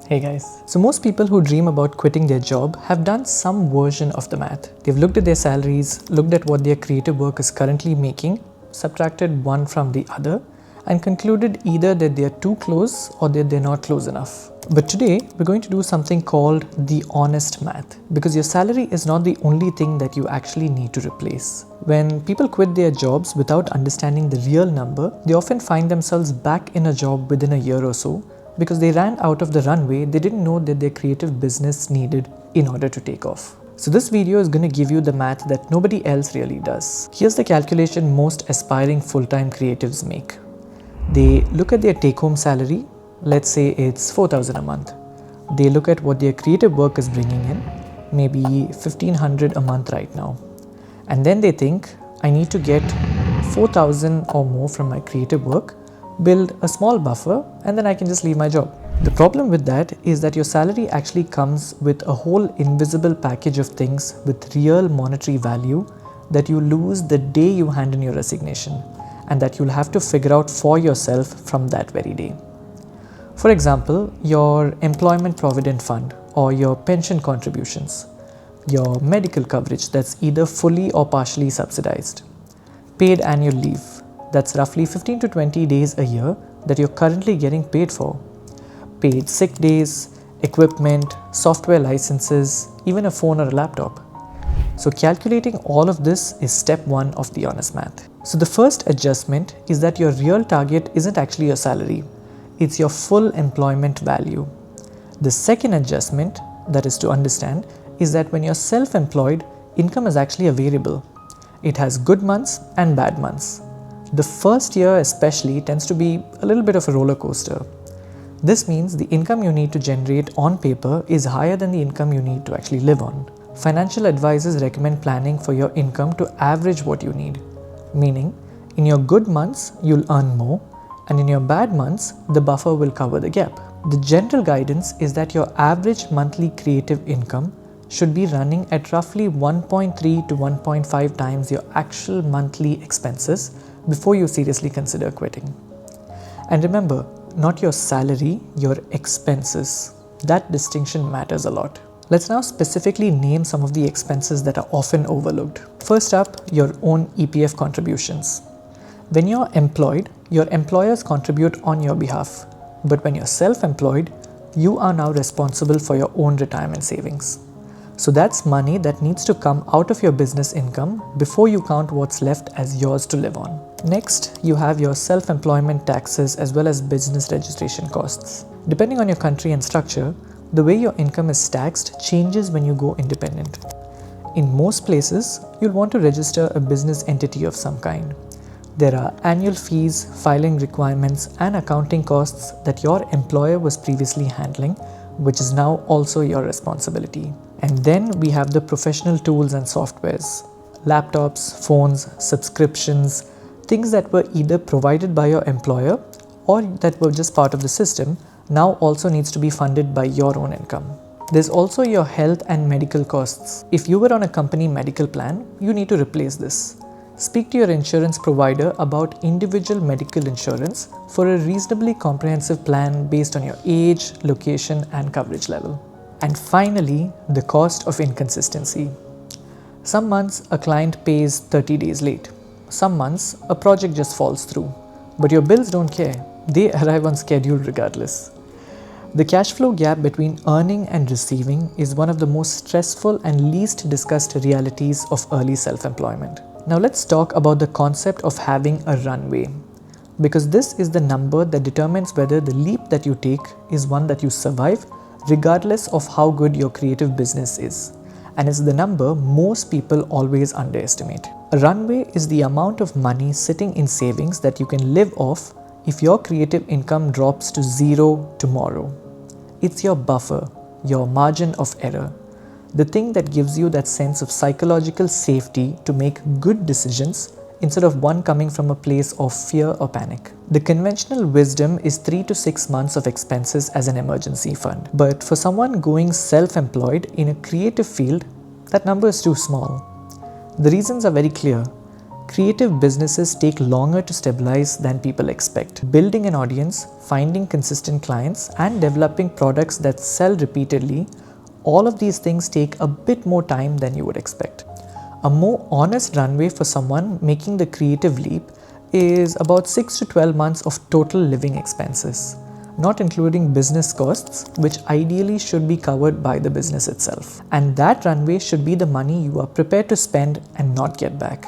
Hey guys. So most people who dream about quitting their job have done some version of the math. They've looked at their salaries, looked at what their creative work is currently making, subtracted one from the other, and concluded either that they're too close or that they're not close enough. But today, we're going to do something called the honest math, because your salary is not the only thing that you actually need to replace. When people quit their jobs without understanding the real number, they often find themselves back in a job within a year or so, because they ran out of the runway they didn't know that their creative business needed in order to take off. So this video is going to give you the math that nobody else really does. Here's the calculation most aspiring full-time creatives make. They look at their take-home salary, let's say it's 4,000 a month. They look at what their creative work is bringing in, maybe 1,500 a month right now. And then they think, I need to get 4,000 or more from my creative work, build a small buffer, and then I can just leave my job. The problem with that is that your salary actually comes with a whole invisible package of things with real monetary value that you lose the day you hand in your resignation, and that you'll have to figure out for yourself from that very day. For example, your employment provident fund or your pension contributions, your medical coverage that's either fully or partially subsidized, paid annual leave, that's roughly 15 to 20 days a year that you're currently getting paid for. Paid sick days, equipment, software licenses, even a phone or a laptop. So calculating all of this is step one of the honest math. So the first adjustment is that your real target isn't actually your salary, it's your full employment value. The second adjustment that is to understand is that when you're self-employed, income is actually a variable. It has good months and bad months. The first year especially tends to be a little bit of a roller coaster. This means the income you need to generate on paper is higher than the income you need to actually live on. Financial advisors recommend planning for your income to average what you need. Meaning, in your good months, you'll earn more, and in your bad months, the buffer will cover the gap. The general guidance is that your average monthly creative income should be running at roughly 1.3 to 1.5 times your actual monthly expenses before you seriously consider quitting. And remember, not your salary, your expenses. That distinction matters a lot. Let's now specifically name some of the expenses that are often overlooked. First up, your own EPF contributions. When you're employed, your employers contribute on your behalf. But when you're self-employed, you are now responsible for your own retirement savings. So that's money that needs to come out of your business income before you count what's left as yours to live on. Next, you have your self-employment taxes as well as business registration costs. Depending on your country and structure, the way your income is taxed changes when you go independent. In most places, you'll want to register a business entity of some kind. There are annual fees, filing requirements, and accounting costs that your employer was previously handling, which is now also your responsibility. And then we have the professional tools and softwares, laptops, phones, subscriptions, things that were either provided by your employer or that were just part of the system, now also needs to be funded by your own income. There's also your health and medical costs. If you were on a company medical plan, you need to replace this. Speak to your insurance provider about individual medical insurance for a reasonably comprehensive plan based on your age, location, and coverage level. And finally, the cost of inconsistency. Some months a client pays 30 days late. Some months a project just falls through. But your bills don't care. They arrive on schedule regardless. The cash flow gap between earning and receiving is one of the most stressful and least discussed realities of early self-employment. Now let's talk about the concept of having a runway, because this is the number that determines whether the leap that you take is one that you survive regardless of how good your creative business is. And it's the number most people always underestimate. A runway is the amount of money sitting in savings that you can live off if your creative income drops to zero tomorrow. It's your buffer, your margin of error, the thing that gives you that sense of psychological safety to make good decisions instead of one coming from a place of fear or panic. The conventional wisdom is 3 to 6 months of expenses as an emergency fund. But for someone going self-employed in a creative field, that number is too small. The reasons are very clear. Creative businesses take longer to stabilize than people expect. Building an audience, finding consistent clients, and developing products that sell repeatedly, all of these things take a bit more time than you would expect. A more honest runway for someone making the creative leap is about 6 to 12 months of total living expenses, not including business costs, which ideally should be covered by the business itself. And that runway should be the money you are prepared to spend and not get back.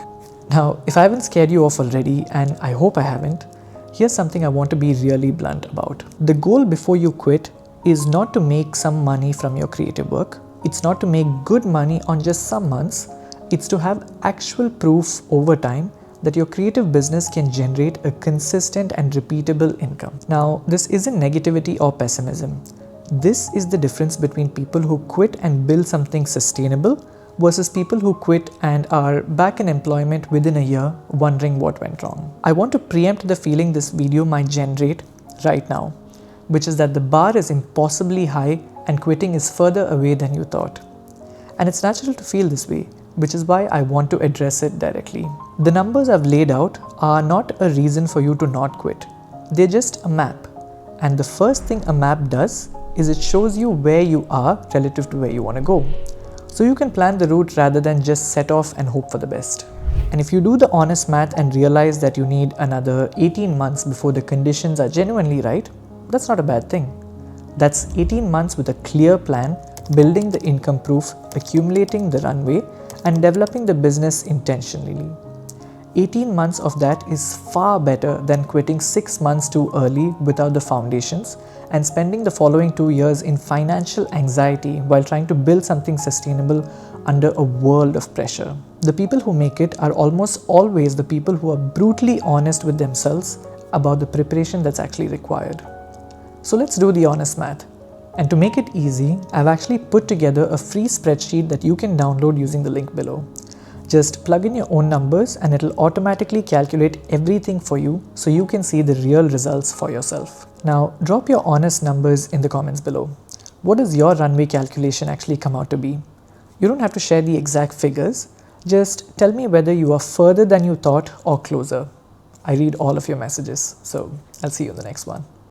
Now, if I haven't scared you off already, and I hope I haven't, here's something I want to be really blunt about. The goal before you quit is not to make some money from your creative work. It's not to make good money on just some months. It's to have actual proof over time that your creative business can generate a consistent and repeatable income. Now, this isn't negativity or pessimism. This is the difference between people who quit and build something sustainable versus people who quit and are back in employment within a year wondering what went wrong. I want to preempt the feeling this video might generate right now, which is that the bar is impossibly high and quitting is further away than you thought. And it's natural to feel this way, which is why I want to address it directly. The numbers I've laid out are not a reason for you to not quit. They're just a map. And the first thing a map does is it shows you where you are relative to where you want to go. So you can plan the route rather than just set off and hope for the best. And if you do the honest math and realize that you need another 18 months before the conditions are genuinely right, that's not a bad thing. That's 18 months with a clear plan, building the income proof, accumulating the runway, and developing the business intentionally. 18 months of that is far better than quitting 6 months too early without the foundations and spending the following 2 years in financial anxiety while trying to build something sustainable under a world of pressure. The people who make it are almost always the people who are brutally honest with themselves about the preparation that's actually required. So let's do the honest math. And to make it easy, I've actually put together a free spreadsheet that you can download using the link below. Just plug in your own numbers and it'll automatically calculate everything for you so you can see the real results for yourself. Now, drop your honest numbers in the comments below. What does your runway calculation actually come out to be? You don't have to share the exact figures. Just tell me whether you are further than you thought or closer. I read all of your messages, so I'll see you in the next one.